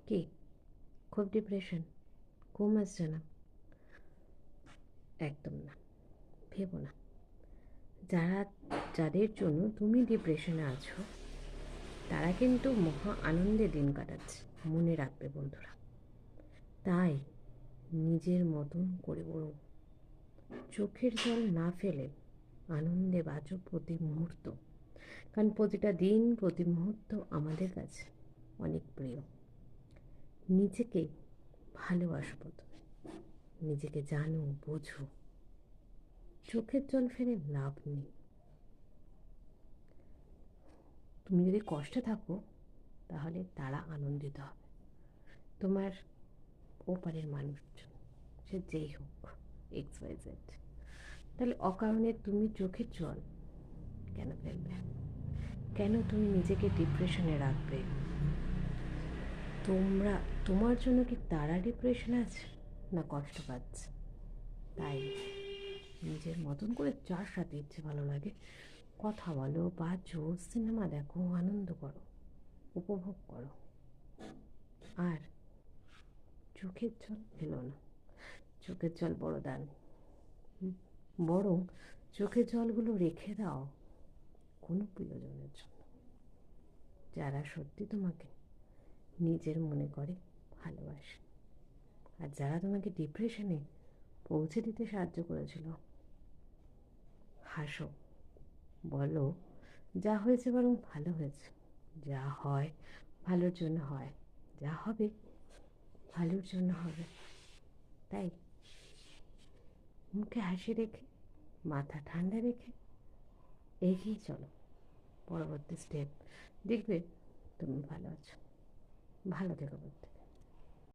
কি খুব ডিপ্রেশন? ঘুম আসছে না? একদম না, ভেবো না। যারা যাদের জন্য তুমি ডিপ্রেশনে আছো তারা কিন্তু মহা আনন্দে দিন কাটাচ্ছে, মনে রাখবে বন্ধুরা। তাই নিজের মতন করে বড়, চোখের জল না ফেলে আনন্দে বাঁচো প্রতি মুহূর্ত। কারণ প্রতিটা দিন, প্রতি মুহূর্ত আমাদের কাছে অনেক প্রিয়। নিজেকে ভালোবাসো প্রথমে, নিজেকে জানো, বোঝো। চোখের জল ফেলে লাভ নেই। তুমি যদি কষ্টে থাকো তাহলে তারা আনন্দিত হবে, তোমার ওপারের মানুষজন, সে যেই হোক, এক্স ওয়াই জেড। তাহলে অকারণে তুমি চোখের জল কেন ফেলবে? কেন তুমি নিজেকে ডিপ্রেশনে রাখবে? তোমরা, তোমার জন্য কি তারা ডিপ্রেশনে আছে না কষ্ট পাচ্ছে? তাই নিজের মতন করে যার সাথে ইচ্ছে ভালো লাগে কথা বলো, বাঁচো, সিনেমা দেখো, আনন্দ করো, উপভোগ করো। আর চোখের জল ফেলো না। চোখের জল বড় দান। বরং চোখের জলগুলো রেখে দাও কোনো প্রিয়জনের জন্য, যারা সত্যি তোমাকে নিজের মনে করে ভালোবাসে। আর যারা তোমাকে ডিপ্রেশনে পৌঁছে দিতে সাহায্য করেছিল, হাসো, বলো যা হয়েছে বরং ভালো হয়েছে। যা হয় ভালোর জন্য হয়, যা হবে ভালোর জন্য হবে। তাই মুখে হাসি রেখে, মাথা ঠান্ডা রেখে এগিয়ে চলো পরবর্তী স্টেপ। দেখবে তুমি ভালো আছো। ভালো থেকো বন্ধু।